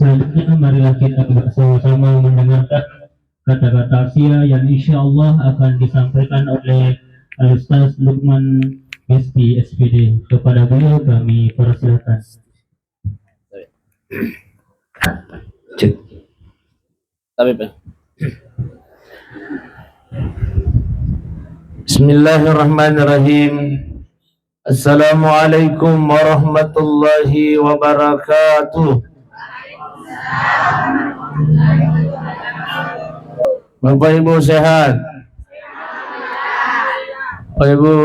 selanjutnya marilah kita bersama-sama mendengarkan kata-kata sia yang insya Allah akan disampaikan oleh Al-Ustaz Lukman Besti SPD. Kepada beliau kami persilakan. Bismillahirrahmanirrahim. Assalamualaikum warahmatullahi wabarakatuh. Bapak Ibu sehat? Bapak Ibu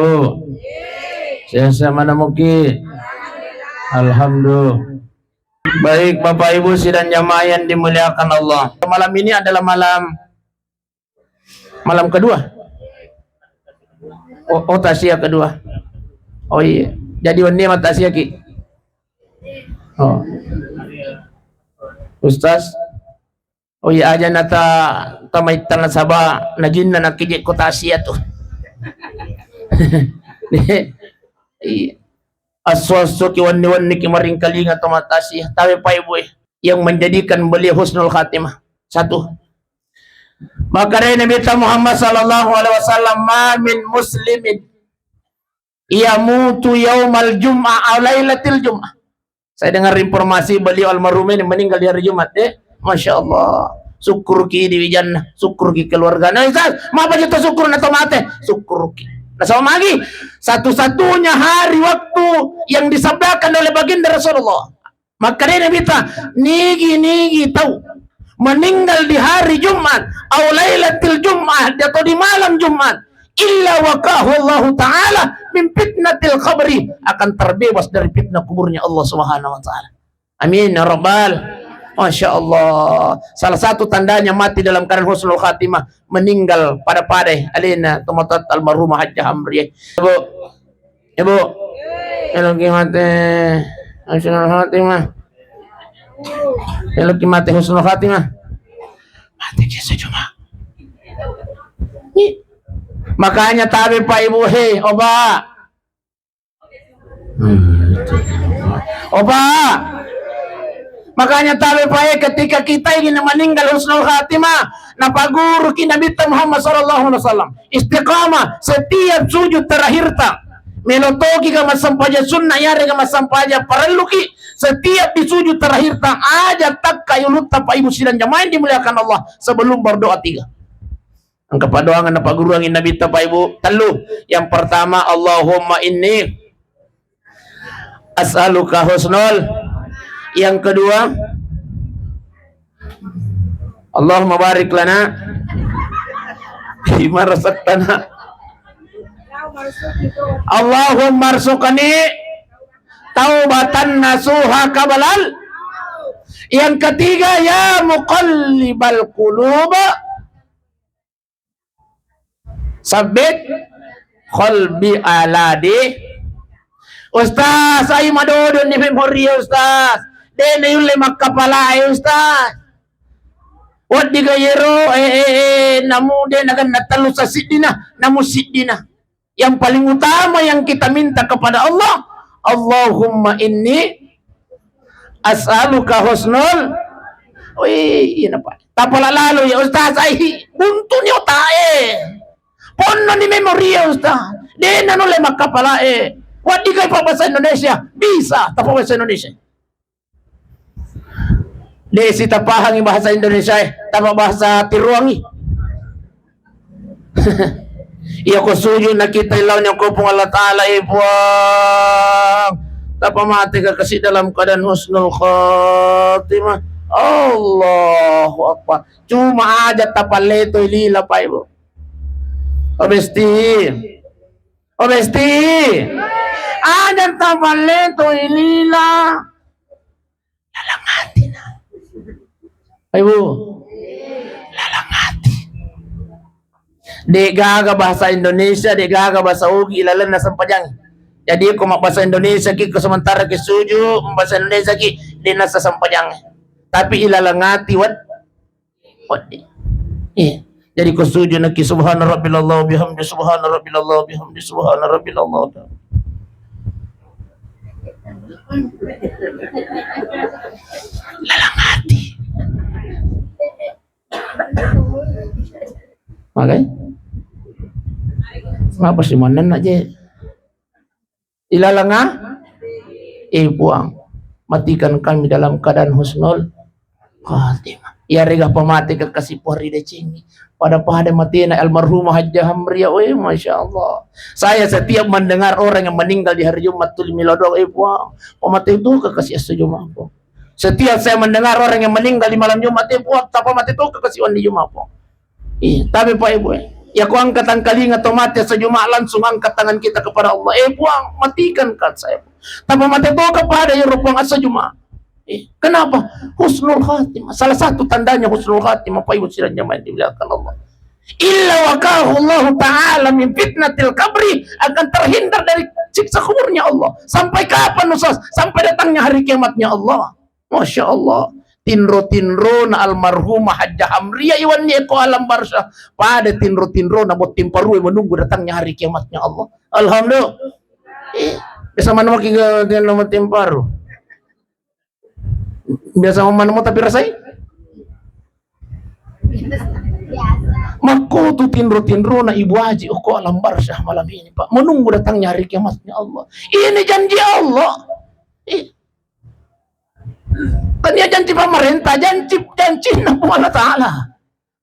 sehat mana mungkin? Alhamdulillah. Baik Bapak Ibu sidang jamaah yang dimuliakan Allah. Malam ini adalah malam kedua. Oh tasya kedua. Oh iya. Jadi ini mah tasya ki. Oh. Ustaz. Oh iya aja nata tamaitan na saba najin na nakijik ko tasya tuh. Iya. Aswasu ki wani kimaring kalinga tomatasi tapi Pak Ibu yang menjadikan beliau husnul khatimah. Satu, maka dari Nabi Muhammad sallallahu alaihi wasallam, ma min muslimin yamutu yaumal jum'ah aw lailatil jum'ah. Saya dengar informasi beliau almarhum ini meninggal di hari Jumat. Masya Allah. Syukur ki di jannah, syukur ki keluarga. Nah, Ustaz, apa kita syukur na tomate? Syukur ki. Nah, sama lagi, satu-satunya hari waktu yang disabdakan oleh baginda Rasulullah. Maka dia minta nigi tahu meninggal di hari Jumat, atau lailatul Jumat atau di malam Jumat, illa waqahu Allah Ta'ala min fitnatil qabri, akan terbebas dari fitnah kuburnya Allah Subhanahu wa taala. Amin ya rabbal. Masya Allah. Salah satu tandanya mati dalam keadaan husnul khatimah, meninggal pada alina tomatat almarhumah Hajjah Amriyah. Ibu eloki mati husnul khatimah, eloki mati husnul khatimah, mati kisah cuma. Makanya tabi Pak Ibu, oba. Makanya tabi Pak, ketika kita ingin meninggal husnul khatimah, napaguru ki Nabi Muhammad sallallahu alaihi wasallam, istiqamah setiap sujud terakhir tak melotoki kama sampaja sunnah yare kama sampaja paraluki setiap di sujud terakhir tak aja tak kayulut Pak Ibu sidang jamaah dimuliakan Allah sebelum berdoa tiga. Angka padoangan napaguru angin Nabi Pak Ibu telu. Yang pertama, Allahumma inni as'aluka husnul. Yang kedua, Allahumma barik lana bima razaqtana. Allahumma arzuqani taubatan nasuha kabalal. Yang ketiga, ya muqallibal qulub sabbit qalbi ala di. Ustaz, saya madodon ni memori Ustaz. Dene yule makapala Ustaz. Wat digayero namu de nagan natalu sa sidina namu sidina. Yang paling utama yang kita minta kepada Allah, Allahumma inni as'aluka husnul. Oi, ina pa. Tapala lalu ya Ustaz, ay buntu ni otae. Ponno ni memori Ustaz. Dene nule makapala Wat digay pa bahasa Indonesia? Bisa, tapos bahasa Indonesia. Desi tapahang bahasa Indonesia tapa bahasa Tiruangi. Iya ko sujud na kita ilaw niya ko pong Allah Ta'ala ibuang. Tapa mati ka kasi dalam keadaan husnul khatimah. Allahu Akbar. Cuma aja tapaleto ilila pa ibu. Obesti. Ada tapaleto ilila. Lalangati na. Ibu, lalangati. Di gaga bahasa Indonesia, di gaga bahasa Ugi, ilalan na sampajang. Jadi kung bahasa Indonesia ki, sementara ki suju, bahasa Indonesia ki, di nasa sampajang. Tapi ilalangati, what? Jadi kung suju na ki, subhana rabbilallah, bihamdi, subhana rabbilallah, bihamdi, subhana rabbilallah. Lalang hati. Makanya ngapa sih mana aja ilalang puang matikan kami dalam keadaan husnul khatimah. Ya regah pemati kekasih pori decingi pada mati na almarhumah Hajjah Hamria. Masya Allah, saya setiap mendengar orang yang meninggal di hari Jumat tul milodong puang pemati itu kekasih Jumat. Setiap saya mendengar orang yang meninggal di malam Jumat puang tak pemati itu kekasih di Jumat. Tapi Pak Ibu ya ku angkat angkaling atau mati sejumat langsung angkat tangan kita kepada Allah. Puang matikan kan saya. Tapi mati itu kepada yang rupuang asa Jumat. Kenapa? Husnul khatimah. Salah satu tandanya husnul khatimah Pak Ibu sidang jamaah dimuliakan Allah. Illa waqahu Allah Ta'ala min fitnatil kabri, akan terhindar dari siksa kuburnya Allah. Sampai kapan Ustaz? Sampai datangnya hari kiamatnya Allah. Masya Allah. Tinro na almarhumah Hajjah Hamria iwan ko alam barsah. Pada tinro na bot timparu menunggu datangnya hari kiamatnya Allah. Alhamdulillah. Bisa mana makin nama timparu? Biasa mana mau tapi rasai? Mako tu tinro na ibu haji ko alam barsah malam ini Pak. Menunggu datangnya hari kiamatnya Allah. Ini janji Allah. Kan ya janji pemerintah, janji Allah Ta'ala.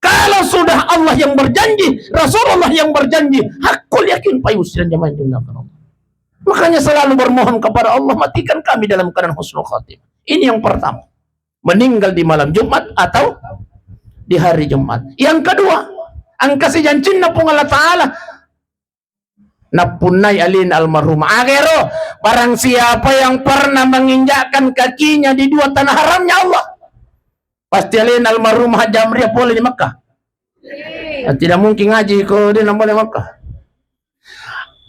Kalau sudah Allah yang berjanji, Rasulullah yang berjanji, hakul yakin Pak Ibu dan jamaah dimuliakan Allah. Makanya selalu bermohon kepada Allah, matikan kami dalam keadaan husnul khatimah. Ini yang pertama, meninggal di malam Jumat atau di hari Jumat. Yang kedua, angka si janji pun Allah Ta'ala napunai alin almarhum akhiro, barang siapa yang pernah menginjakkan kakinya di dua tanah haramnya Allah, pasti alin almarhum Hajjah Hamria boleh di Makkah. Tidak mungkin ngaji kalau dia boleh Makkah.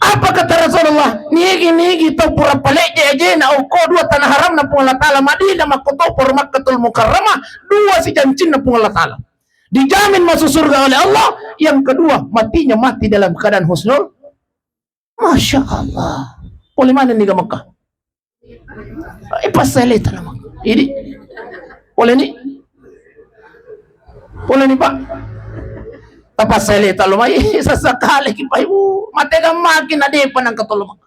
Apa kata Rasulullah? Nigi tau pura palek je na uko dua tanah haram na pun Allah Ta'ala Madinah makotau por Makkatul Mukarramah, dua si jancin na pun Allah Ta'ala dijamin masuk surga oleh Allah. Yang kedua, matinya mati dalam keadaan husnul. Masya Allah. Boleh mana nih ke Mekah? Pas saya lihat nama. Ini boleh nih? Boleh nih Pak? Tapi saya lihat lumai sesekali Pak Ibu. Mati kan makin ada panang ketolong.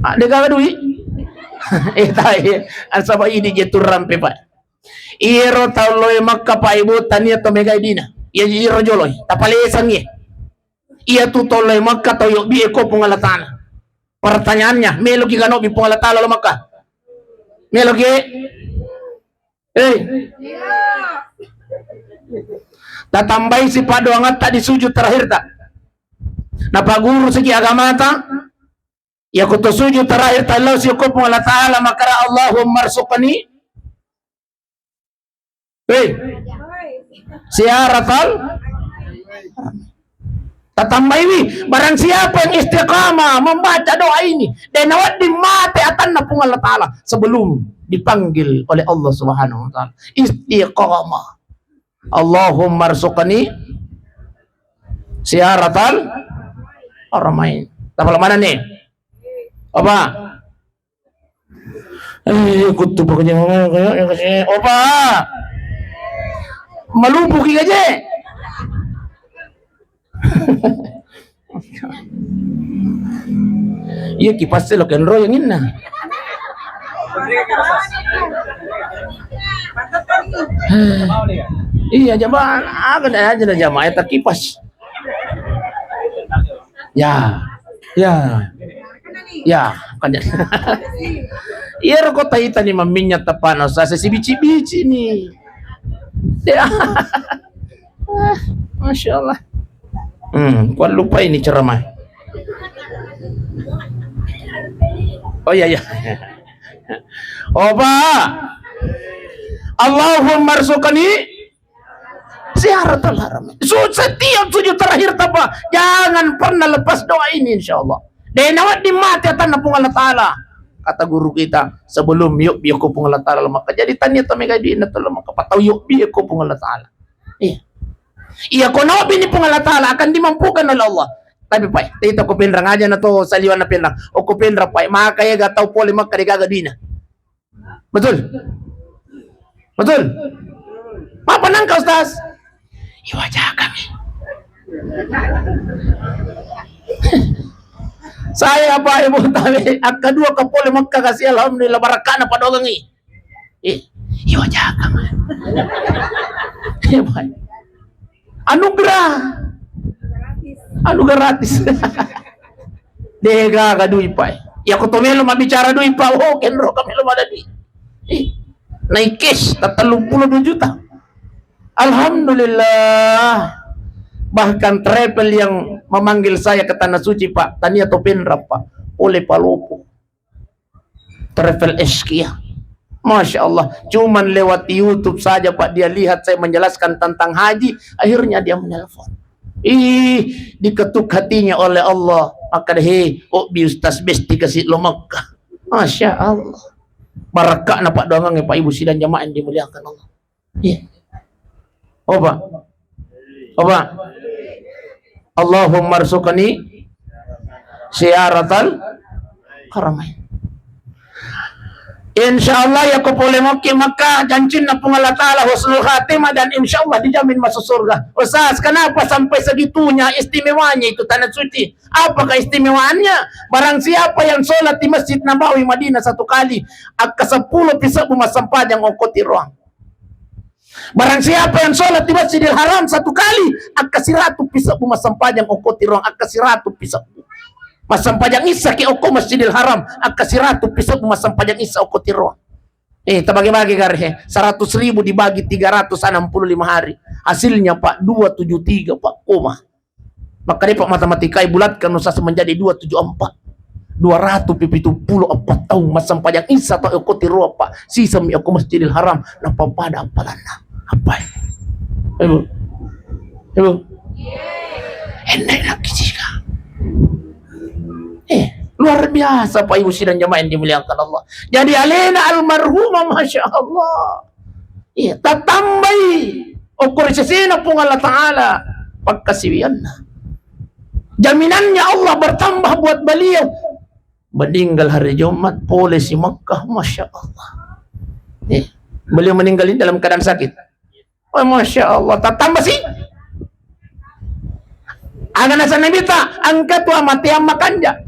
Ada gak duit? Tahu. Asal ini jatuh rampe Pak. Iro tahu loy Mekah Pak Ibu tania to megaidina. Ia iro joloy. Tapalesan ye. Ia tu tolong Makkah atau yuk bieko pun Allah Ta'ala. Pertanyaannya, melogi kan obi pun Allah Ta'ala lo Makkah? Melogi? Tatambai si padu angat tak disujud terakhir tak? Napa guru segi agama tak? Ya kutu sujud terakhir tak lo si pun Allah Ta'ala maka Allahumma arsuqani. Siaratal. Tatambawi barang siapa yang istiqamah membaca doa ini dan awat dimati atanna pun Allah Ta'ala sebelum dipanggil oleh Allah Subhanahu wa Ta'ala. Istiqamah. Allahumma arzuqani siaratal haramain. Tapi mana nih? Apa? Kutu pokoknya apa? Malumpuki aja. Iya kipas lo kan roy yang ini. Iya jamaah, akan aja dah jamaah tak kipas. Ya, kan. Iya rokok taita ni maminya tapanos sa si bici ni. Ya. Masya Allah. Kuat lupa ini ceramah. Oh iya. Oba. Allahumma arzuqani ziaratul haram. Setiap sujud terakhir apa? Jangan pernah lepas doa ini insyaallah. Dan awak dimati tanah pun Allah Ta'ala. Kata guru kita sebelum yuk biako pun Allah Ta'ala maka jadi tanya tamega di inna maka patau yuk biako pun Allah Ta'ala. Iya kono bini pun Allah Ta'ala akan dimampukan oleh Allah. Tapi Pak, tito ko pinrang aja na to saliwan na pinrang. O ko pinrang Pak, makaya gataw poli magkadigagadina. Betul? Betul? Papanang ka, Ustaz? Iwaja kami. Saya Pak Ibu tabi, ang kadua ka poli magkakasi alhamdulillah barakana padogang iwaja kami. Anugerah. Anugerah gratis. Dega ka duit Pak. Ya ko tumelo mabicara duit Pak. Oh, kenro kami lumada duit. Naik cash 32 juta. Alhamdulillah. Bahkan travel yang memanggil saya ke Tanah Suci Pak, Tania Topendra Pak, oleh Palupo. Travel Eskia. Masya Allah. Cuman lewat YouTube saja Pak, dia lihat saya menjelaskan tentang haji, akhirnya dia menelpon. Diketuk hatinya oleh Allah. Maka bi Ustaz besti kasih lo Makkah. Masya Allah. Barakah na Pak doang Pak Ibu sidang jamaah yang dimuliakan Allah. Iya. Pak. Pak. Allahumma arzuqni syiaratal haramain. Insyaallah ya ko boleh maki Makkah janjin na pong Allah Ta'ala husnul khatimah dan insyaallah dijamin masuk surga. Ustaz, kenapa sampai segitunya istimewanya itu Tanah Suci? Apakah istimewaannya? Barang siapa yang sholat di Masjid Nabawi Madinah 1 kali, akka 10 pisau bumasampajang okoti ruang. Barang siapa yang sholat di Masjidil Haram 1 kali, akka 100 pisau bumasampajang okoti ruang, akka 100 pisau. Masampajang isa ki oko Masjidil Haram, akka 100 pisau masampajang isa oko tiro. Terbagi-bagi garhe, 100.000 dibagi 365 hari. Hasilnya Pak 273 Pak, koma. Maka dia Pak matematika bulatkan usah menjadi 274. 274 tahun masampajang isa ta oko tiro Pak. Sisa mi oko Masjidil Haram na papada apalana. Apa ini? Ibu. Enak lagi sih. Luar biasa Pak Ibu sidang jamaah yang dimuliakan Allah. Jadi alena almarhumah Masya Allah. Tatambai ukur sesina pun Allah Ta'ala pagkasiwianna. Jaminannya Allah bertambah buat beliau. Meninggal hari Jumat polisi Makkah Masya Allah. Beliau meninggal ini dalam keadaan sakit. Oh Masya Allah. Tatambah sih. Agan asa nabita angkat wa mati yang makanja.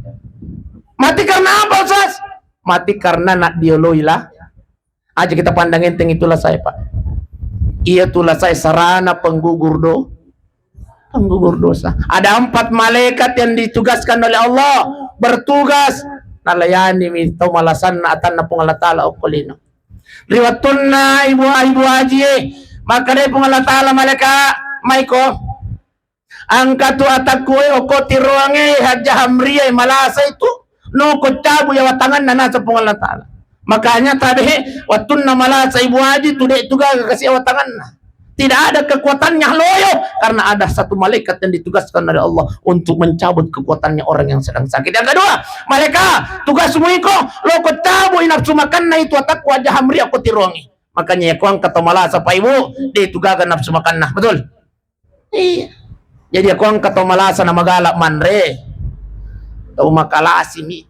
Mati karena apa Ustaz? Mati karena nak dioloilah. Aja kita pandang enteng itulah saya Pak. Itulah saya sarana penggugur dosa. Ada 4 malaikat yang ditugaskan oleh Allah bertugas nalayani minta malasan na atan na pong Allah Ta'ala ukulino. Riwatun na ibu haji maka dia pong Allah Ta'ala malaikat Maiko angkatu atakue okoti ruange haja hamriya malasa itu no kocabu ya watangan na nasa pong Allah Ta'ala. Makanya tabi watun na malasa ibu haji itu gak kasih watangan na. Tidak ada kekuatannya loyo karena ada 1 malaikat yang ditugaskan oleh Allah untuk mencabut kekuatannya orang yang sedang sakit. Yang kedua, malaikat tugas muiko lo kocabu inafsu makan na itu atak wajah hamriya okoti ruange. Makanya ya kuang kata malasa pa ibu dia tugagan nafsu makan na. Betul? Iya. Jadi aku ang katomalasa na magalak manre. Tau makalasi mi.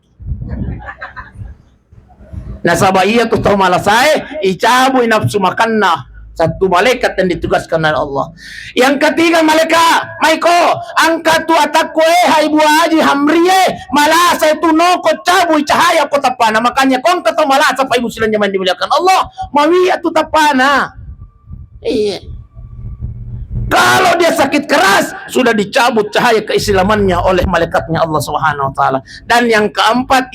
Nasabaya tu tau malasay, icabu nafsu makan na. 1 malaikat yang ditugaskan oleh Allah. Yang ketiga malaikat, Maiko, angkat tu atakwe hai buaji hamriye, malasa itu no ko cabu cahaya ko tapana. Makanya kong kata malasa pa ibu silang jaman dimuliakan Allah, mawiya tu tapana. Iya. Kalau dia sakit keras, sudah dicabut cahaya keislamannya oleh malaikatnya Allah Subhanahu wa Ta'ala. Dan yang keempat,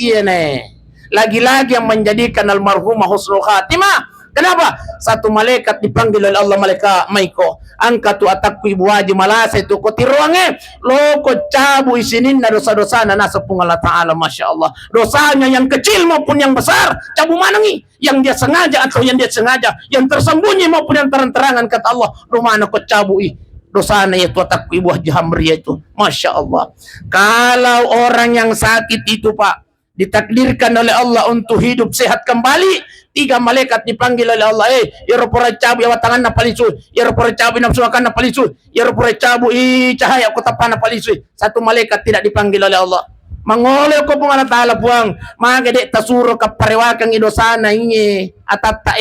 lagi-lagi yang menjadikan almarhumah husnul khatimah. Kenapa? 1 malaikat dipanggil oleh Allah, malaikat Maiko. Angkatu atakku ibu haji malasa itu kotiruange. Loko cabu isinin na dosa-dosa na nasa pung Allah Ta'ala. Masya Allah. Dosanya yang kecil maupun yang besar. Cabu manangi. Yang dia sengaja atau yang dia sengaja. Yang tersembunyi maupun yang terang-terangan kata Allah. Rumana ko cabu dosanya itu ibu haji hamriya itu. Masya Allah. Kalau orang yang sakit itu Pak, ditakdirkan oleh Allah untuk hidup sehat kembali, 3 malaikat dipanggil oleh Allah. Ya pura cabu ya tangan na palisu, ya pura cabu nafsu makan na palisu, ya pura cabu cahaya kutapan na palisu. 1 malaikat tidak dipanggil oleh Allah. Mangoleh ko po Allah Ta'ala buang, magade tasuro kaparewakang idosana inye atata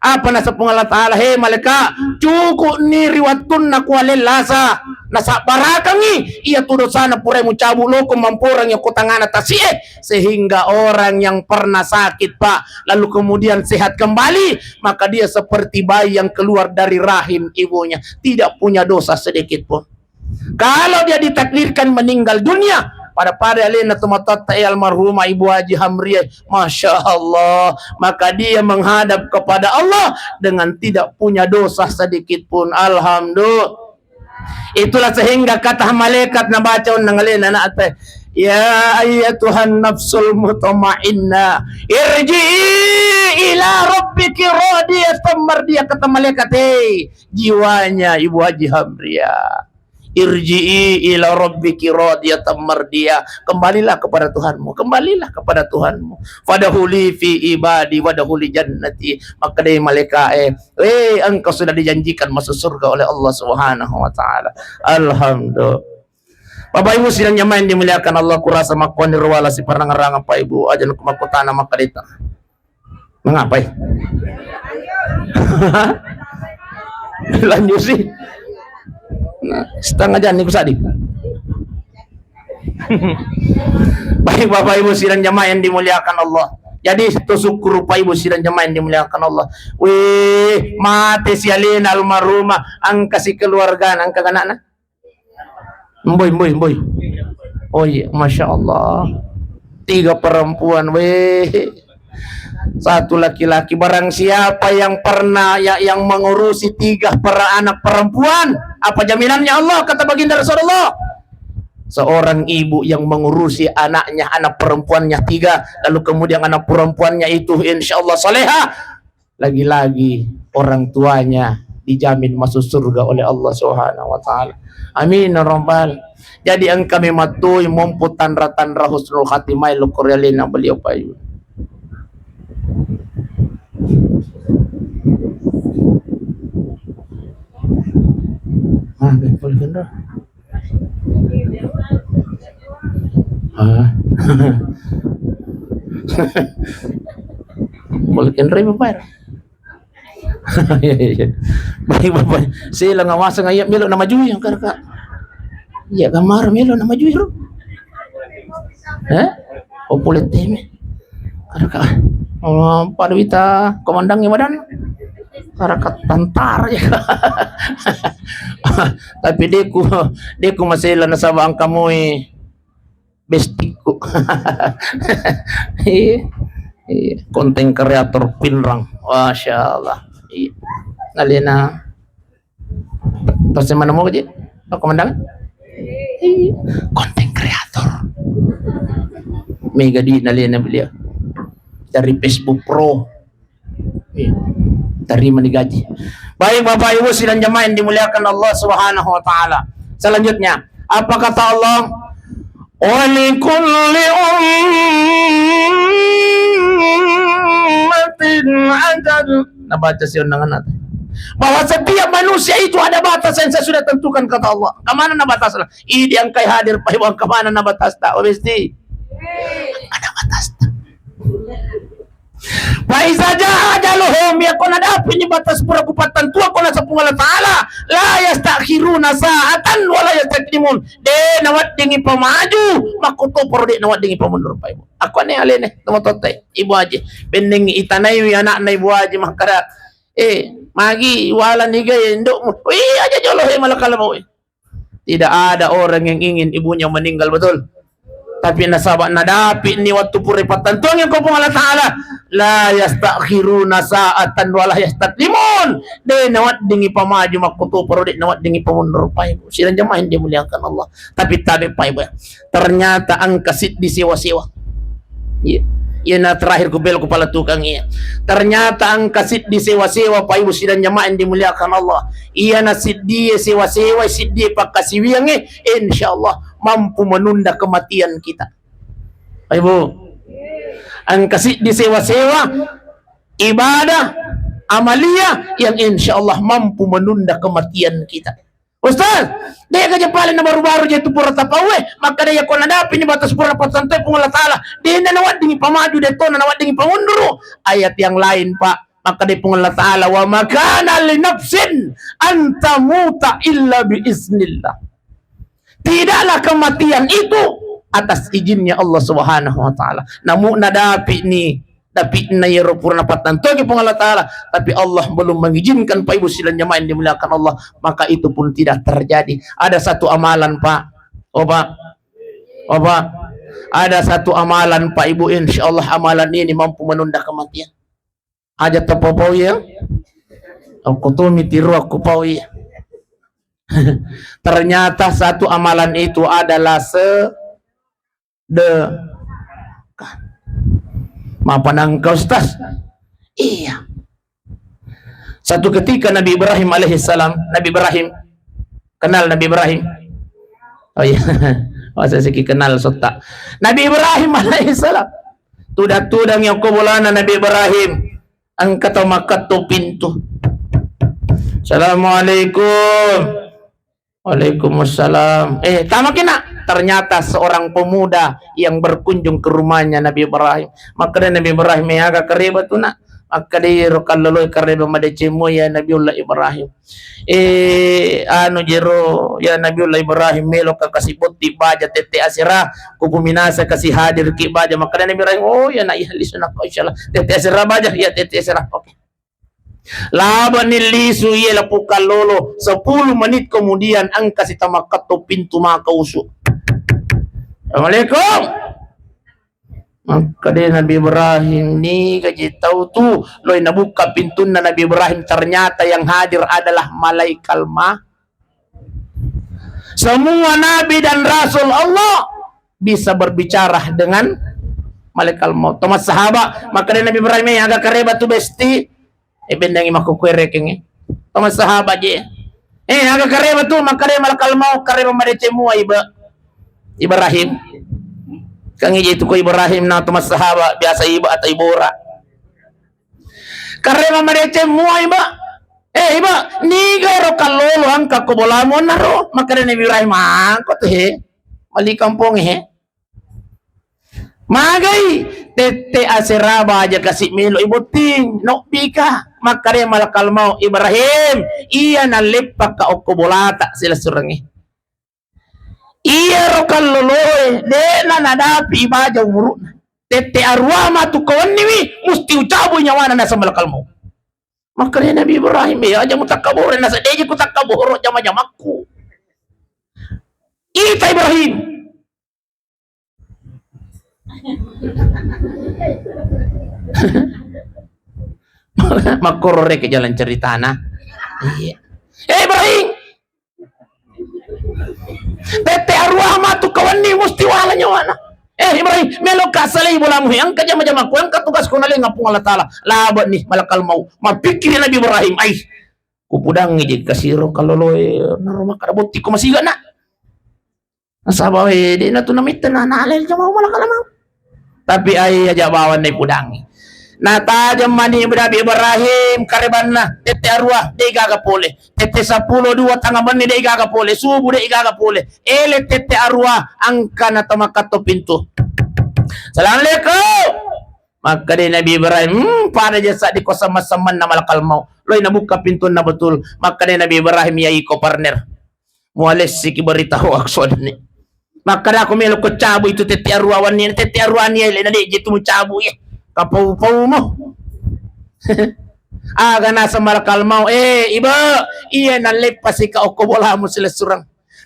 apa nasa pong Allah Ta'ala, malika cukup ni riwatun na kualin lasa nasa barakangi iya tudo sana pure mo cabu loko mampurang yung kutangan atasi sehingga orang yang pernah sakit Pak lalu kemudian sehat kembali, maka dia seperti bayi yang keluar dari rahim ibunya, tidak punya dosa sedikit pun. Kalau dia ditakdirkan meninggal dunia pada alina tumatata almarhumah Ibu Haji Hamriah, Masya Allah, maka dia menghadap kepada Allah dengan tidak punya dosa sedikit pun. Alhamdulillah. Itulah sehingga kata malaikat na baca nangalina na ate, ya ayyatuhan nafsul mutmainnah irji'i ila rabbiki radiyatan mardiyah. Kata malaikat, jiwanya Ibu Haji Hamriah, irji'i ila rabbiki radiyatan mardiyah, kembalilah kepada Tuhanmu, kembalilah kepada Tuhanmu. Fadahuli fi ibadi wadahuli jannati. Maka dari malaikat, engkau sudah dijanjikan masuk surga oleh Allah Subhanahu wa taala. Alhamdulillah. Bapak Ibu sidang jamaah yang dimuliakan Allah, kurasa makwani ruwala si parangarang Pak Ibu ajan kumakutana makarita. Mengapa? Lanjut sih. Nah, setengah jam nih kusadi. Baik Bapak Ibu sidang jamaah yang dimuliakan Allah. Jadi itu syukur Bapak Ibu sidang jamaah yang dimuliakan Allah. Wih, mati si alin almarhumah angka si keluarga angka kanana. Mboy. Oh iya, Masya Allah. 3 perempuan, weh. 1 laki-laki. Barang siapa yang pernah yang mengurusi 3 anak perempuan, apa jaminannya Allah? Kata baginda Rasulullah, seorang ibu yang mengurusi anaknya, anak perempuannya 3, lalu kemudian anak perempuannya itu insya Allah salehah, lagi-lagi orang tuanya dijamin masuk surga oleh Allah Subhanahu wa taala. Amin ya rabbal. Jadi ang kami matuy mumput tanra husnul khatimah lukuryalina beliau payu. Betul kan? Balikin rin mo pa. Baik Bapak, sila ngawasa ngayak milo na maju yang karaka. Ya gamar milo na maju ro. O pulit teme. Karaka. Padwita komandang imadan. Karaka tantara ya. Tapi deku masih na sabang kamoy bestiku. Konten kreator pinrang. Masya Allah. Nalina terus mana mau aja komandan konten kreator mega di nalina beliau dari Facebook Pro dari menigaji. Baik Bapak Ibu sidang jamaah yang dimuliakan Allah Subhanahu wa taala. Selanjutnya apa kata Allah? Walikulli ummatin ajal. Nah baca si undangan nanti. Bahwa setiap manusia itu ada batas yang saya sudah tentukan kata Allah. Kemana na batas? Ini yang kay hadir pa ibang kemana na batas ta? Obesti. Ada batas ta. Baik saja ada lohom ya kau nadapin di batas perkupatan tua kau nasa Allah Ta'ala la yastakhiruna sa'atan wa la yastaqdimun. De nawat dingi pamaju makuto por de nawat dingi pamundur pa ibu. Ako ni alene tumotote ibu aja bending itanay yung anak na ibu aja makara magi wala ni gay ndok mo aja jolo malakala mo. Tidak ada orang yang ingin ibunya meninggal, betul. Tapi nasabak nadapi ni waktu puripatan tuang yang kau Allah Ta'ala la yastakhiruna sa'atan wa la yastaqdimun. De nawat dingi pamaju makuto por de nawat dingi pamundur pa ibu. Sidang jamaah yang dimuliakan Allah. Tapi pa ibu. Ternyata ang kasit di sewa-sewa. Yan na terakhir ko bel ko pala tukang iya. Ternyata ang kasit di sewa-sewa pa ibu sidang jamaah yang dimuliakan Allah. Iya na siddiye sewa-sewa siddiye pakasiwiyang insyaallah mampu menunda kematian kita. Ibu, Ang kasi disewa-sewa, ibadah, amalia yang insya Allah mampu menunda kematian kita. Ustaz, dia kerja paling na baru-baru dia tu pura tapawe, maka dia kau nadapi ni batas pura pasantai pun Allah Ta'ala. Dia nawat dingi pamadu dia tu nawat dingi pangunduru. Ayat yang lain Pak, maka dia pun Allah Ta'ala wa makana li nafsin anta muta illa bi iznillah. Tidaklah kematian itu atas izinnya Allah Subhanahu wa Ta'ala. Namun nadapi ni tapi na yero purna patanto ke Allah Ta'ala, tapi Allah belum mengizinkan Pak Ibu silan jamaah yang dimuliakan Allah, maka itu pun tidak terjadi. Ada satu amalan Pak, Pak, ada satu amalan Pak Ibu, insya Allah amalan ini mampu menunda kematian. Aja tepopau ya, aku tuh mitiru aku pau ya. Ternyata satu amalan itu adalah Maafkan engkau Ustaz. Iya. Satu ketika Nabi Ibrahim alaihissalam, Nabi Ibrahim, kenal Nabi Ibrahim? Oh iya, saya siki kenal sota. Nabi Ibrahim alaihissalam, tudang yang kubulana Nabi Ibrahim, angkat makat tu pintu. Assalamualaikum. Waalaikumsalam. Tama kena. Ternyata seorang pemuda yang berkunjung ke rumahnya Nabi Ibrahim. Maka Nabi Ibrahim agak keribat tu nak. Maka dia rokal loloy keribat madecemo ya Nabiullah Ibrahim. Anu jero ya Nabiullah Ibrahim melo ka kasih putih baja tete asira kuku minasa kasih hadir ki baja. Maka Nabi Ibrahim oh ya na ihlisuna ko insyaallah. Tete asira baja ya tete asira. Oke. Laban nilisu ye lapukal lolo 10 menit kemudian angka si tamakat to pintu maka usuk. Assalamualaikum. Maka dia Nabi Ibrahim ni kaji tahu tu loy nabuka pintu na Nabi Ibrahim, ternyata yang hadir adalah malaikat semua nabi dan rasul Allah bisa berbicara dengan malaikat maut. Thomas sahabat, maka dia Nabi Ibrahim yang agak kerebat tu besti bendangi maku kuere kengi Thomas sahabat je agak kerebat tu maka dia malaikat maut kerebat madecemu Ibrahim kang itu ko Ibrahim na Thomas sahabat biasa iba atau ibora kerebat madecemu iba ni garo kalolo angka ko bolamon naro maka dia Nabi Ibrahim angko tu mali kampung magai tete aseraba aja kasih milo ibuting no pika maka dia malakal mau Ibrahim iya na lepak ka okobolata sila surangi iya rokal loloy de na nadapi baja umuruna tete arwama tu kawan niwi musti ucabu nyawana na sa malakal mau maka dia Nabi Ibrahim ya aja mutakabur na sa deje ku takabur jama-jamaku ita Ibrahim makorore ke jalan cerita nah iya Ibrahim tete arwah matu kawan ni musti wala nyawana Ibrahim melo kasalay bolamu yang ka jama-jama ko yang katugas ko naling ngapung Allah Ta'ala laban ni malakal mau mapikir Nabi Ibrahim ay kupudang ngijig kasiro kaloloy naruma karabuti ko masiga na nasabaw di na to namit na naalil jama malakal mau tapi ay aja bawan na pudangi natajam mani Nabi Ibrahim kareban na tete arwah de gagapole tete 10 2 tanga mani de gagapole subuh de gagapole ele tete arwah angka na tamakato pintu Assalamualaikum maka de Nabi Ibrahim pada jasa di kosa masaman na malakal mau loy nabuka pintu na betul maka de Nabi Ibrahim yai ko partner muales siki beritahu aksod ni maka aku melo ko cabu itu tete arwah ni tete arwah ni ele na de jitu mo cabu ya kapau-pau mo aga nasa malakal mau iba iya nalepas ika okobola mo sila surang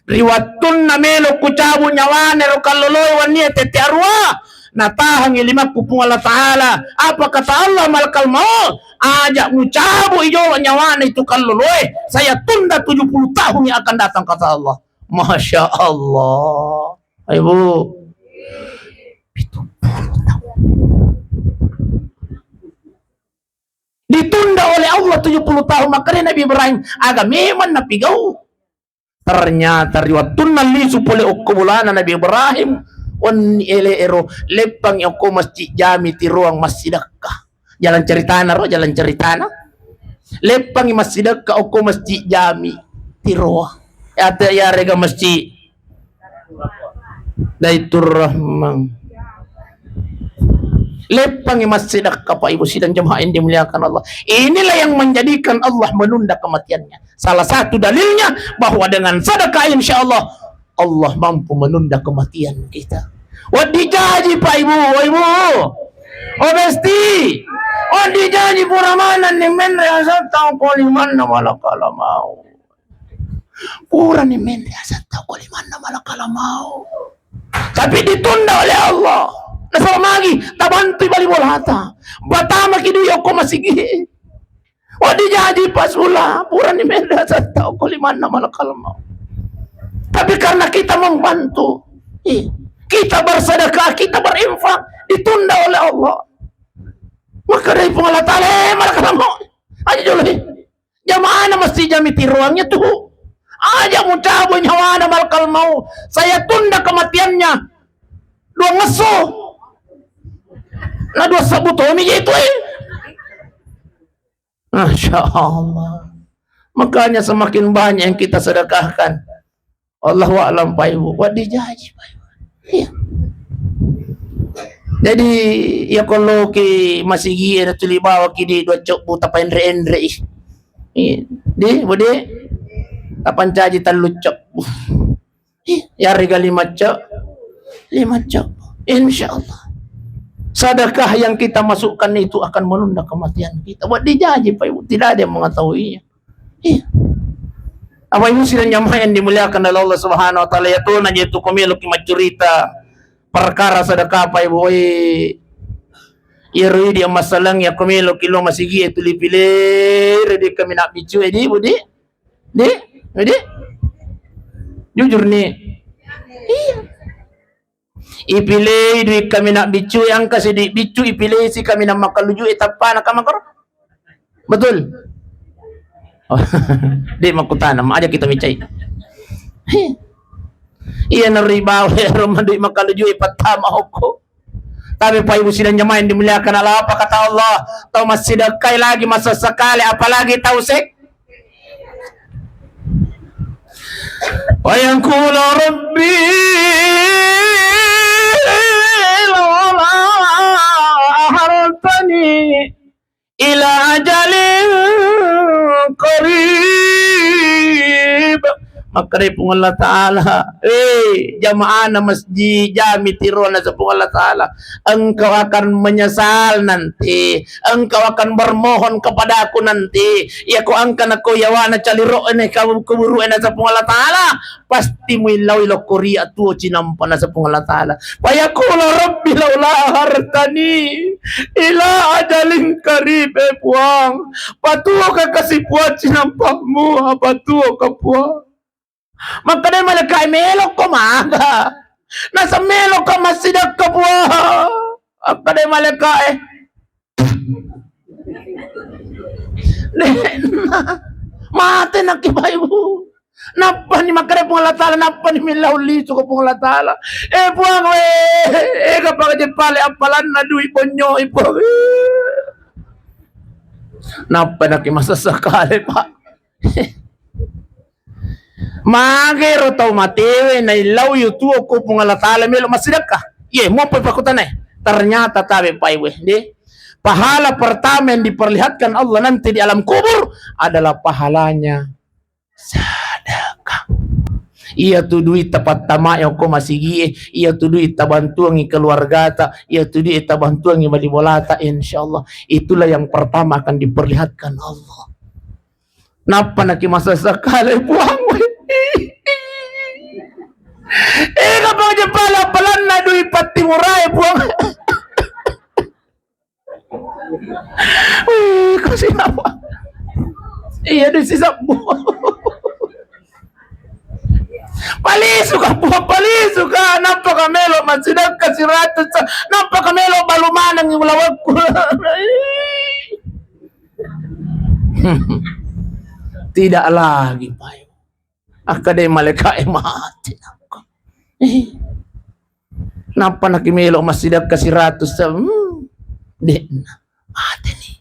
riwatun na melo kucabu nyawane ro kaloloy waniya tete arwa natahang ilima kupung Allah Ta'ala apa kata Allah malakal mau ajak mucabu ijo nyawane itu kaloloy saya tunda 70 tahun yang akan datang kata Allah Masya Allah ibu 70 tahun ditunda oleh Allah 70 tahun makanya Nabi Ibrahim agak memang napigau ternyata riwatun nali supole okobulana Nabi Ibrahim on ele ero lepang yang ko masjid jami ti ruang masjidakka jalan ceritana lepang masjidakka o ko masjid jami ti ruang ate ya rega masjid Daitur Rahman lepang masjidakka Pak Ibu sidang jemaah yang dimuliakan Allah. Inilah yang menjadikan Allah menunda kematiannya. Salah satu dalilnya bahwa dengan sedekah insya Allah Allah mampu menunda kematian kita. Wadi jaji Pak Ibu, oh besti, wadi jaji puramanan ni menre asal tahu koliman nama lakala mau. Pura ni menre asal tahu koliman nama lakala mau. Tapi ditunda oleh Allah. Nasal magi tabantu bali bolata. Batama kiduyo ko masigi. Wadi jaji pasula pura ni menre asal tahu koliman nama lakala mau. Tapi karena kita membantu, kita bersedekah, kita berinfak, ditunda oleh Allah. Maka dari Allah Ta'ala, mereka mau aja dulu. Jamaah mesti jami tiruangnya tuh. Aja mau cabut nyawa ada malkal mau. Saya tunda kematiannya. Dua ngeso. Nah dua sabutomi gitu Masya Allah. Makanya semakin banyak yang kita sedekahkan. Allahu a'lam Pak Ibu. Wadi jaji Pak Ibu. Iya. Jadi ya kalau ki masih gila tuli bawa ki di dua cok butaendre. Iya. Di bude kapan caji talucok. Ya rega 5 cok. Insyaallah. Sedekah yang kita masukkan itu akan menunda kematian kita. Wadi jaji Pak Ibu. Tidak ada yang mengetahuinya. Iya. Apa Ibu sidang jamaah yang dimuliakan oleh Allah Subhanahu wa taala, ya tuh nanya itu komelo ki macurita perkara sedekah Pak Ibu. Iru dia masalang ya komelo kilo masigi itu dipilih di kami nak bicu di budi. Di. Jujur nih. Iya. Ipilih di kami nak bicu yang kasih di bicu ipilih si kami nak makaluju etapa nak makar. Betul. Oh, di makutanam aja kita micai. Iya naribaw rumah di makaluju ipatama ko. Tapi Pak Ibu sidang jemaah yang dimuliakan Allah, apa kata Allah? Tahu masih sedekah lagi masa sekali, apalagi tahu sek? Wa yaqulu rabbi lawla ahartani ila ajalin qarib. Maka dari Allah Ta'ala, jamaah masjid jami tirona sa Allah Ta'ala, engkau akan menyesal nanti, engkau akan bermohon kepada aku nanti, ya ko angkan ako yawana caliro ene kaburu ene sa Allah Ta'ala, pasti mo ilaw ilo kori atuo cinampa na sa Allah Ta'ala. Payakula rabbi laula hartani ila ajalin karib puang, patuo ka kasi puat cinampamu, patuo ka puang. Maka dia malaikat melok ko maga. Nasa melok ka masidak ka po. Maka dia malaikat mati na kibayo. Napa ni makare pong latala, napa ni milauliso ko pong latala. Puang kapag pale apalan na duwi ponyo ipo. Napa na kimasasakali pa. Magero tau matewe na ilaw yutuo ko pungalatala melo masidaka. Mo pakutan ternyata tabi paiwe. Pahala pertama yang diperlihatkan Allah nanti di alam kubur adalah pahalanya sedekah. Ia tu duit tepat tama yang ko masigi, ia tu duit tabantuangi keluarga ta, ia tu duit tabantuangi bali bolata, insyaallah. Itulah yang pertama akan diperlihatkan Allah. Napa naki masa sekali buang kapag aja pala na duit pati murai buang. Kasi apa? Iya di sisa buang. Paliso ka buang, paliso ka. Napaka melo mansidag kasi rato sa napaka melo balumanang yung lawag ko. Tidak lagi Pak. Akademi malaikat mati. Napa nakimelo masjid kasi ratus sa di na. Ate ni.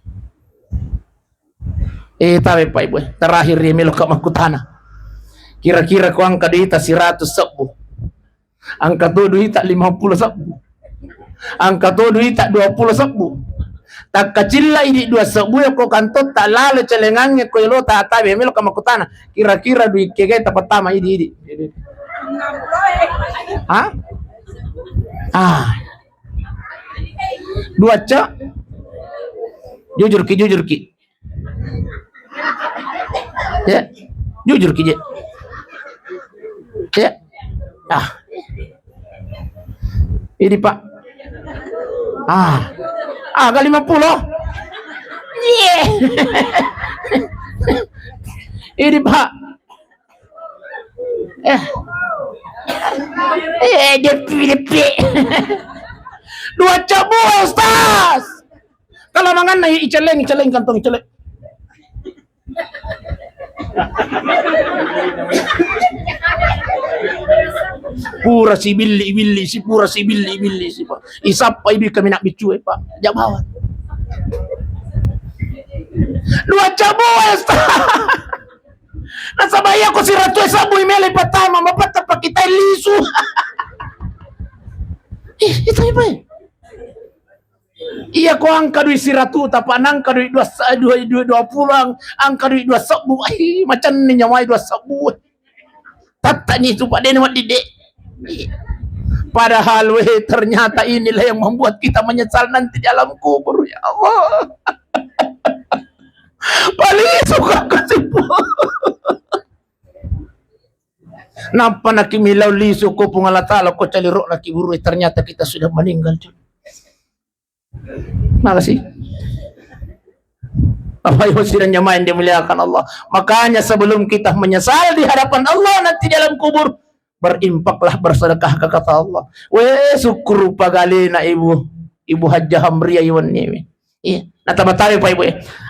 Tabi pa ibu. Terakhir dia melo ka makutana. Kira-kira ko ang kadita si ratus sabu. Ang katudo ita 50 sabu. Ang katudo ita 20 sabu. Tak kacilla ini 2 sabu ya ko kantot tak lalo celengangnya ko ilo ta tabi melo ka makutana. Kira-kira duit kege tapatama ini. Hah? 2 cak. Jujur ki. Ya, jujur ki. Ya. Ini Pak. Agak 50. Yeah. Ini Pak. Depi. 2 cabu Ustaz. Kalau mangan na iceleng kantong iceleng. Pura si Billy si Pak. Isap pa ibi kami nak bicu Pak. Jabawan. 2 cabu Ustaz. Nasabaya ko si Ratu sabu imele patama mapata pa kita lisu. Itu apa? Iya ko ang kadui si Ratu tapanang kadui 20 ang kadui 2 sabu. Macam ni nyamai 2 sabu. Tata ni tu Pak Den wat didek. Padahal ternyata inilah yang membuat kita menyesal nanti di alam kubur ya Allah. Paling suka kesipu. Napa nakimilaw liso ko pungalatala ko calirok nakiburu ternyata kita sudah meninggal. Makasih. Apa yang sudah nyamain dimuliakan Allah. Makanya sebelum kita menyesal di hadapan Allah nanti dalam kubur, berimpaklah bersedekah ke kata Allah. Syukur pagalina ibu Hajjah Hamriya iwan ni. Iya, nataba-tabi pa ibu.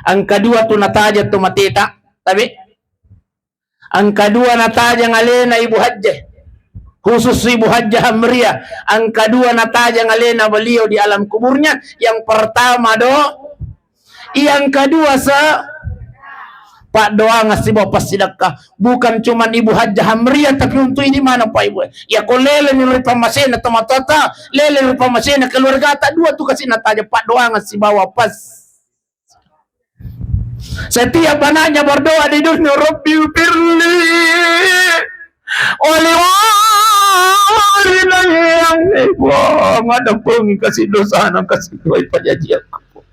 Ang kedua tu nataja tu matita, tabi. Ang kedua nataja ngalena ibu Hajjah. Khusus ibu Hajjah Hamriya. Ang kedua nataja ngalena beliau di alam kuburnya. Yang pertama yang kedua Pak doa ngasih bapak sedekah. Bukan cuman ibu Hajjah Hamriya, tapi untuk ini mana Pak Ibu? Ya kau lele ni pamasena tomatota, lele ni pamasena keluarga tak 2 tu kasih nataja Pak doa ngasih bawa pas. Setiap anaknya berdoa di dunia, Rabbi firli oleh orang yang ada pengi kasih dosa anak kasih doa pajaji aku.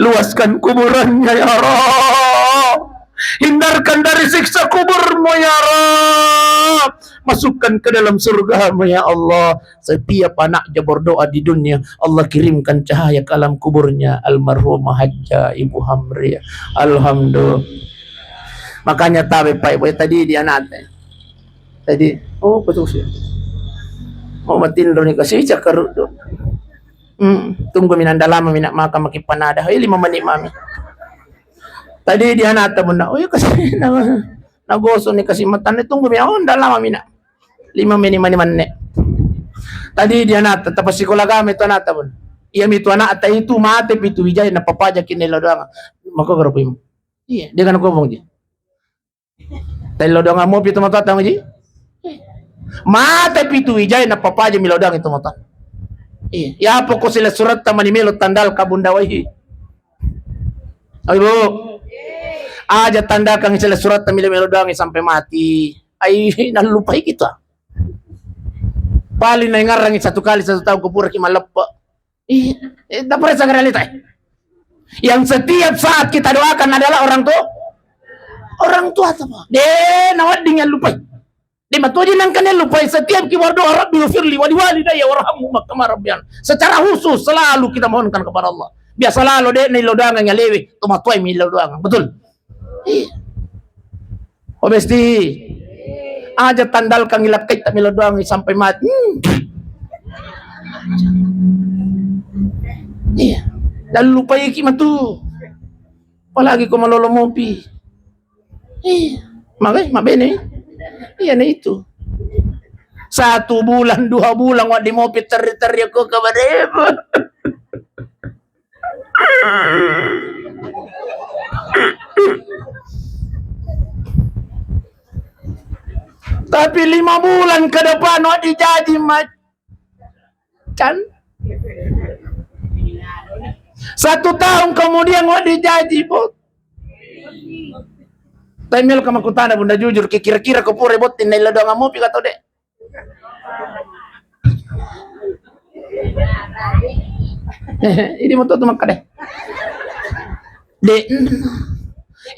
Luaskan kuburannya ya Rabb. Hindarkan dari siksa kuburmu ya Rabb. Masukkan ke dalam surgamu ya Allah. Setiap anaknya berdoa di dunia, Allah kirimkan cahaya ke alam kuburnya almarhumah Hajjah Ibu Hamriya. Alhamdulillah. Makanya tabi Pak Ibu tadi dia nate. Tadi betul sih. Matin nih kasih cakar. Tunggu minanda lama minak maka makin panada. 5 menit mami. Tadi dia nata bunda. Kasih nagoso ni kasih matan ni tunggu mina. Nda lama mina. 5 menit mani. Tadi dia nata tapos sikola kami to nata bunda. Iya mi to anak ata itu mate pitu wijay na papaja kinelo doang. Mako garo mo. Iya, dia kan ko bong di. Telo doang mo pitu mata tang ji. Mate pitu wijay na papaja mi lodang itu mata. Iya, ya apa ko sila surat tamanimelo tandal kabunda wahi. Ay bu. Aja tandakan sila surat tamanimelo doang sampai mati. Ay nalupai kita. Paling na ngarang 1 kali 1 tahun kupura ki malappa. Dapat sa realita. Yang setiap saat kita doakan adalah orang tua apa? Nawad dengan lupai. Matuji nang kanel lupai setiap kita berdoa Rabbi ghfirli wa liwalidayya warhamhuma kama rabbiyan. Secara khusus selalu kita mohonkan kepada Allah. Biasa lalu ni lodangan ngalewi, tumatuai mi lodangan. Betul? Mesti aja tandalkan ngilap kait mi lodangan sampai mati. Iya. Lalu lupai kita tu. Apalagi kau malolomopi. Makanya mabene. Iya na itu. 1 bulan 2 bulan wa di mau piteri-teri aku kepada ibu. Tapi 5 bulan ke depan wa dijaji macan. 1 tahun kemudian wa dijaji bot. Taimil ka makutana bunda jujur kira-kira ko pure bot tinay lado nga mo pi kato de. Ini mo to tumak deh. De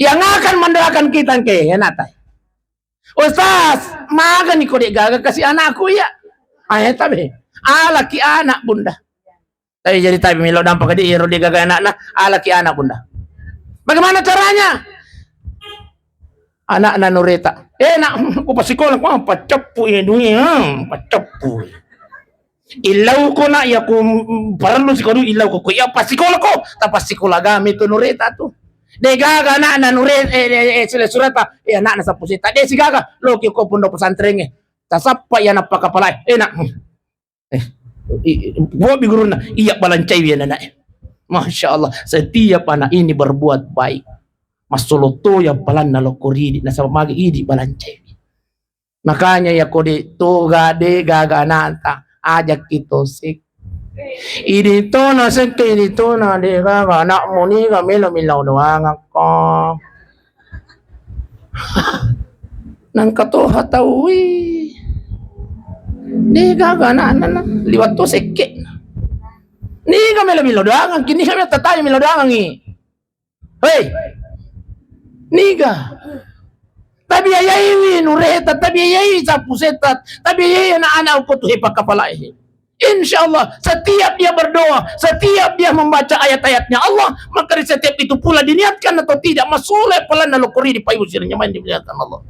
yang akan mendoakan kita ke natay. Ustaz, maga ni ko de gaga kasi anakku ya. Ay tabi. Laki anak bunda. Tapi jadi tabi milo dampak di iro di gaga anak na laki anak bunda. Bagaimana caranya? Anak na Nureta. Nak ko pasikola ko pacapu dunia, pacapu. Ilaw ko na ya ko paralo siguro ilaw ko ya pasikola ko, tapos sikola gamit to Nureta to. De gaga na Nureta sila surata anak na sa pusita. De si gaga loki ko pundo pesantren tasappa ya napakapalay. Nak buat biguro na iya balancay yan na. Masya Allah, setiap anak ini berbuat baik. Masuluto yang pelan na lokori na sa magi idi balancay. Makanya ya kodi tuga de gaga nanta ajak kito sik. Idi to na sik idi to na de gaga anak mo ni kami milaw doang ako. Nang katoha tawi. Di gaga na liwat to sik. Ni kami milaw doang kini kami tatay milaw doang Hey. Niga. Tabi ayay Nureta, tabi ayay sa puseta, tabi ayay anak-anak ko tuhi pagkapalay. Insyaallah, setiap dia berdoa, setiap dia membaca ayat-ayatnya Allah, maka setiap itu pula diniatkan atau tidak, masuleh pelan na lokori di payu sirnya main diniatkan Allah.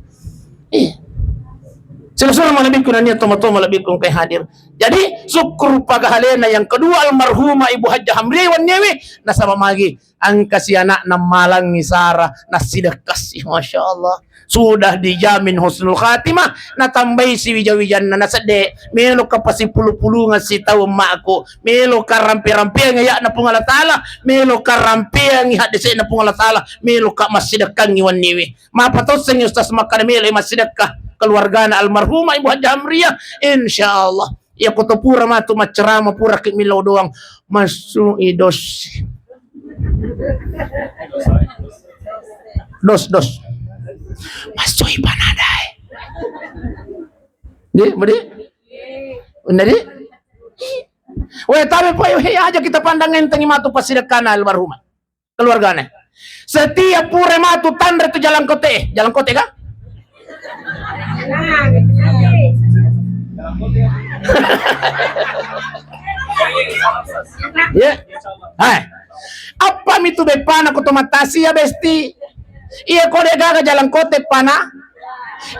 Sila-sila malabik ko na niya tomato malabik kong kay hadir. Jadi syukur pagahalena yang kedua almarhumah Ibu Hajjah Hamriwan Nyewi nasa mamagi ang kasi anak na malang ni Sarah na sidakasi Masya Allah sudah dijamin husnul khatimah natambay si wijawijan na nasade melo ka pasipulu-pulungan si tao maako melo ka rampi-rampi ngaya na pungalatala melo ka rampi ang ihadise na pungalatala melo ka masidakang iwan Nyewi mapatos sa inyo ustaz makanamilo masidakah keluarga na almarhumah Ibu Hajjah Hamriah insyaallah ya koto pura matu macerama pura kimilaw doang masu idos dos masu ipanadai budi benar di weh tapi po aja kita pandangin tengi matu pasidakana almarhumah keluarganya setiap pura matu tanda itu jalan kote kah ya, hai, apa itu bepana kutomatasi ya besti? Iya kodega ke jalan kote pana,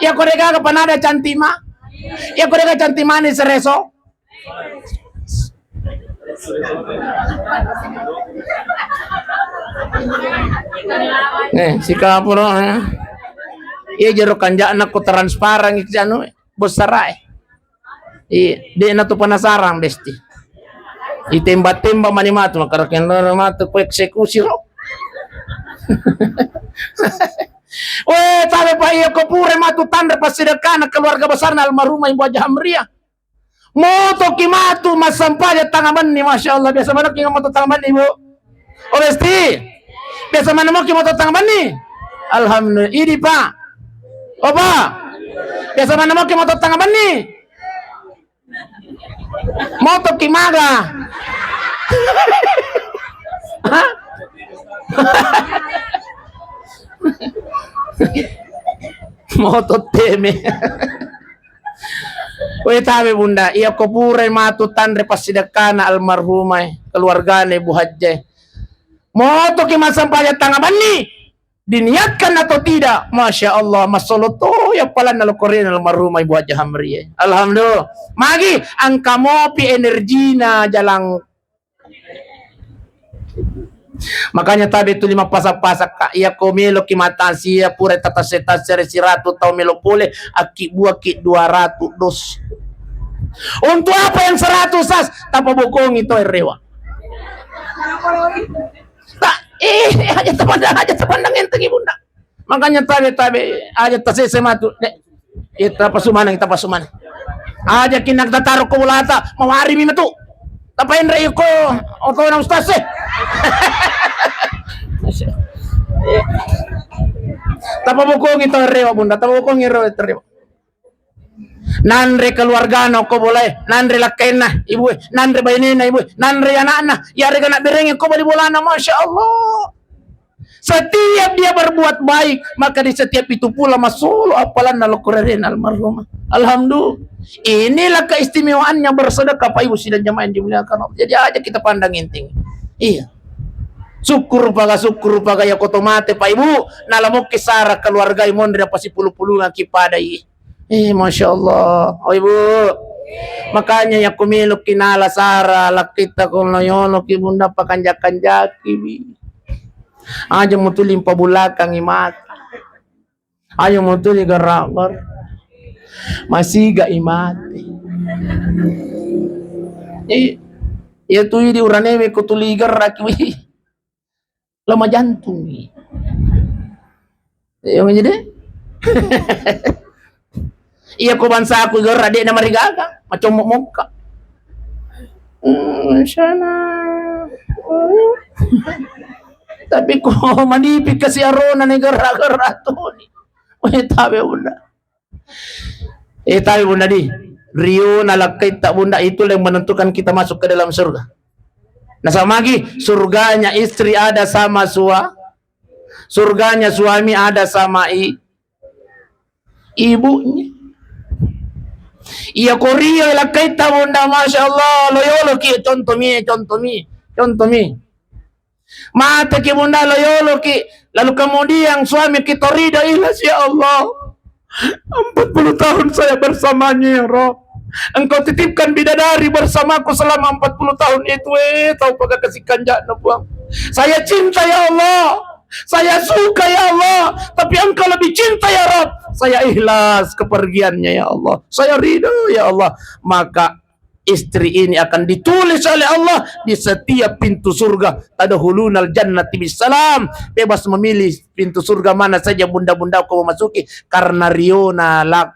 iya kodega ke panada cantima, iya kodega cantimani sereso. Si kapuro, iya jeruk kanjaan aku transparan ikjano, bosarai. Di na to panasarang besti. Itemba-temba manimatu makaraken matu ko eksekusi ro. Weh, tabe pa iya ko pure matu tanda pasidakana keluarga besar na almarhumah Ibu Hajjah Hamriah. Moto kimatu masampaya tangaman ni Masya Allah biasa mana ki moto tangaman Ibu. Oh besti. Biasa mana mo ki moto tangaman ni? Alhamdulillah. Ini Pak. Oh Pak. Biasa mana mo ki moto tangaman ni? Moto kimaga. Moto teme. Weh tabe bunda, iya ko pure matutan repasidakana almarhumah keluargane Ibu Hajjah. Moto kimasampaya tangaban ni diniatkan atau tidak, Masya Allah, masoloto ya pala nalokorin almarhumah Ibu Hajjah Hamriah. Alhamdulillah. Magi ang kamopi energina jalang. Makanya tadi itu 5 pasak-pasak kak iya komelo kimatasi ya pure tata seta sere siratu tau melo pole aki buah ki 200 dos. Untuk apa yang 100 sas? Tapabukong ito ay rewa. Aja terpandang enteng ibunda. Makanya tabi aja tasesematu. Kita pasuman. Aja kinagtataro ko ulata, mawari mi matu. Tapain ray ko oto ng ustaz eh. Tapabukong ito rewa bunda, tapabukong ito rewa. Nanre keluarga no ko boleh, nanre lakena ibu, nanre bainina ibu, nanre anak-anak, yari kana berengin ko bali bolana, masya Allah. Setiap dia berbuat baik, maka di setiap itu pula masuk apalan nalokurerin almarhumah. Alhamdulillah. Inilah keistimewaannya bersedekah Pak Ibu sidang jamaah yang dimuliakan Allah. Jadi aja kita pandang inting. Iya. Syukur paga ya kotomate Pak Ibu, nalamok kisara keluarga imon dia pasti puluh-puluh ngakipadai. Masya Allah. Oh Ibu. Makanya ya kumilok kinala sara lakita kung layono kibunda pakanjak-kanjaki. Aja mutulim pabulakang imat. Ayo mutuli garagar. Masiga imati. Ya tu di uranewe kutuligar rakwi. Lama jantung. Yang jadi? Iya ko bansa aku gara de na marigaga, macam muka. Sana. Tapi ko manipik kasi arona ni gara-gara to ni. Tabi bunda. Tabi bunda di. Rio nalakay tak bunda, itu yang menentukan kita masuk ke dalam surga. Nah sama lagi, surganya istri ada sama surganya suami ada sama ibunya. Iya Korea lakay tak bunda, masya Allah, loyolo ki, contoh mi. Mata ki bunda loyolo ki, lalu kemudian suami kita ridha, ikhlas ya Allah. 40 tahun saya bersamanya ya Rabb. Engkau titipkan bidadari bersamaku selama 40 tahun itu, tahu pakai kasihkan jana buang. Saya cinta ya Allah, saya suka ya Allah, tapi engkau lebih cinta ya Rabb. Saya ikhlas kepergiannya ya Allah, saya ridha ya Allah. Maka istri ini akan ditulis oleh Allah di setiap pintu surga. Tadkhulunal jannati bisalam. Bebas memilih pintu surga mana saja bunda-bunda kau masuki karena riona lak.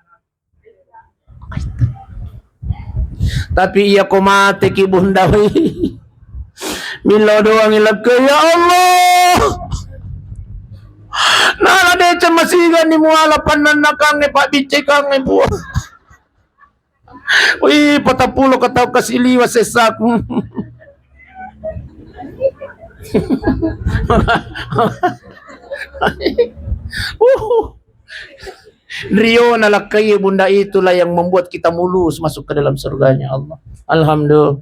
Tapi ia ko mati ki bunda wi. Milo doang ilag ya Allah. Nala de masigan ni mualapan nanakang ni Pak Bicay kang ni buah. Wih, 40 kataw kasiliwa sesak. Rio nalakay bunda, itulah yang membuat kita mulus masuk ke dalam surganya Allah. Alhamdulillah.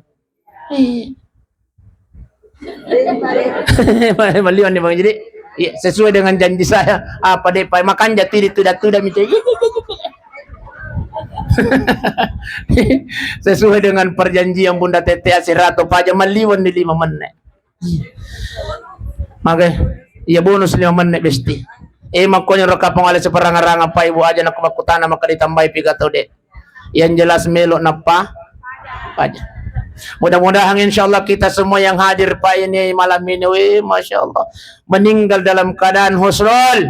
Maliwan nih Bang, jadi ya, sesuai dengan janji saya apa deh Pak, makan jati itu datu dah minta. Sesuai dengan perjanjian bunda tete asirato paja maliwan di 5 menit. Maka iya bonus 5 menit besti. Makanya rekapong ala seperang-arang apa ibu aja nak makutana maka ditambahi piga tau deh. Yang jelas melok napa paja. Mudah-mudahan insyaallah kita semua yang hadir Pak ini malam ini, masya Allah, meninggal dalam keadaan husnul.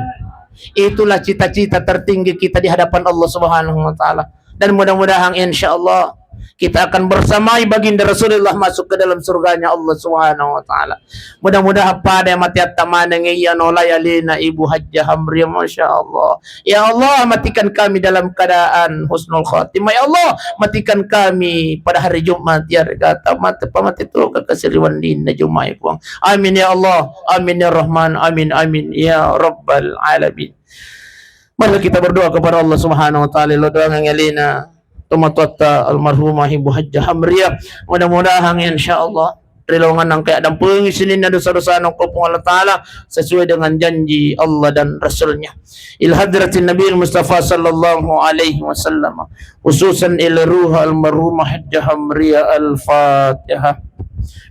Itulah cita-cita tertinggi kita di hadapan Allah Subhanahu wa taala. Dan mudah-mudahan insyaallah kita akan bersamai baginda Rasulullah masuk ke dalam surganya Allah Subhanahu wa taala. Mudah-mudahan pada mati tamanang iya nolayalina ibu Hajjah Hamriah, masya Allah. Ya Allah, matikan kami dalam keadaan husnul khatimah. Ya Allah, matikan kami pada hari Jumat ya regata mati pamati tu kekasiriwan dinna Jumat puang. Amin ya Allah, amin ya Rahman, amin amin ya Rabbal alamin. Mari kita berdoa kepada Allah Subhanahu wa taala. Doa ngalina tumatata almarhumah Ibu Hajjah Hamriah. Mudah-mudahan insyaallah rilongan nang kaya dan pengisinin dosa-dosa nang kopong Allah taala sesuai dengan janji Allah dan Rasulnya. Il hadratin Nabi Mustafa sallallahu alaihi wasallam, khususan ila ruh almarhumah Hajjah Hamriah. Al-Fatihah.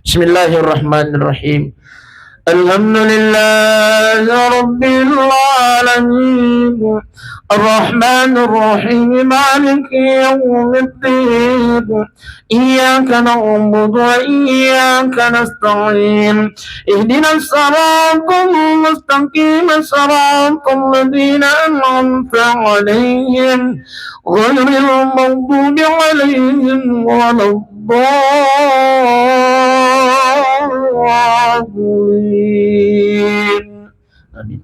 Bismillahirrahmanirrahim. الحمد لله رب العالمين الرحمن الرحيم مالك يوم الدين إياك نعبد وإياك نستعين اهدنا الصراط المستقيم صراط الذين أنعمت عليهم غير المغضوب عليهم ولا الضالين آمين.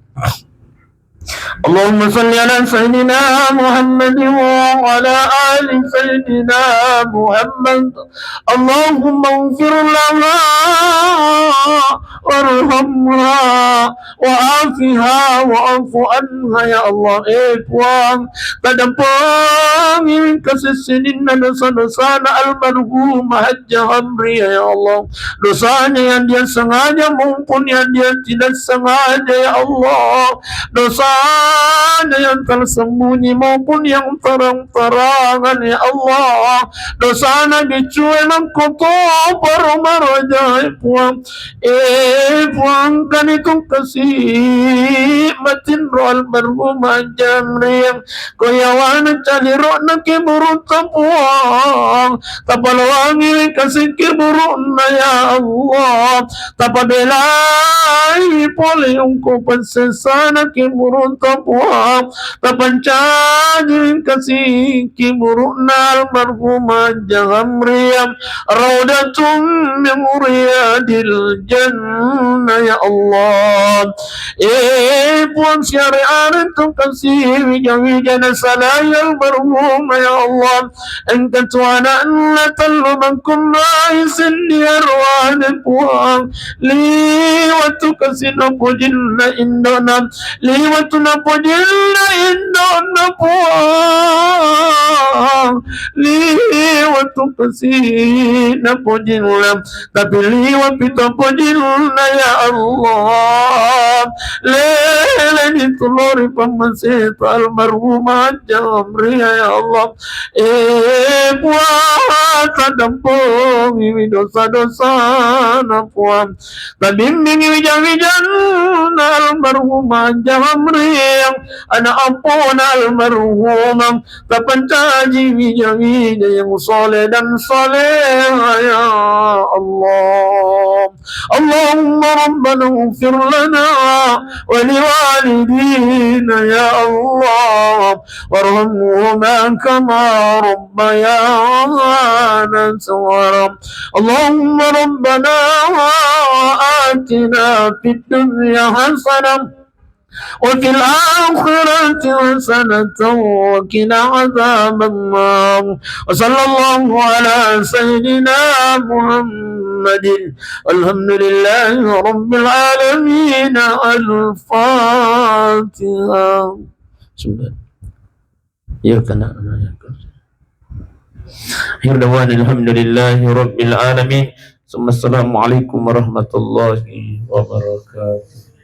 اللهم صل على سيدنا محمد وعلى آل سيدنا محمد اللهم اغفر لنا وارحمها وعافها واعف عنها ya Allah. Tuhan, tadampang kasisinin na dosa-dosa na almarhumah Hajjah Hamriah ya Allah. Dosanya yang dia sengaja maupun yang dia tidak sengaja ya Allah. Dosanya yang tersembunyi maupun yang terang-terangan ya Allah. Dosanya dicuil kotor marajai puang. Puangkan itu kasih matin roal marhumah Jamriah koyawan caliro nake burut puang tapalawangi kasingkir burut na ya Allah tapadelai pole yung kupensesana ke burut puang tapancaji kasingkir burut na almarhumah Jamriah raudatum min riyadil jannah ya Allah. Puang syariat itu kasih wijana salayal marhumah ya Allah. Engkau tuana la talumakum maisin di arwah puang liwatu kasih napojilna indona liwatu napojilna indona puang liwatu kasih napojilna tapi liwat pitapojilna ya Allah. Lele dituluri pemasit almarhumah Jamriah ya Allah. Puan tadampung ini dosa-dosa na puan tabimbing wijan-wijan almarhumah Jamriah anak ampun almarhumah tapancaji wijan-wijan yang soleh dan soleh ya Allah. Allahumma rabbana ighfir lana wa liwalidina ya Allah warhamhuma kama rabbayana saghira. Allahumma rabbana atina fid dunya hasanah وفي الآخرة حسنة وقنا عذاب النار وصلى الله على سيدنا محمد الحمد لله رب العالمين. الفاتحة. إياك نعبد وإياك نستعين. الحمد لله رب العالمين. ثم السلام عليكم ورحمة الله وبركاته.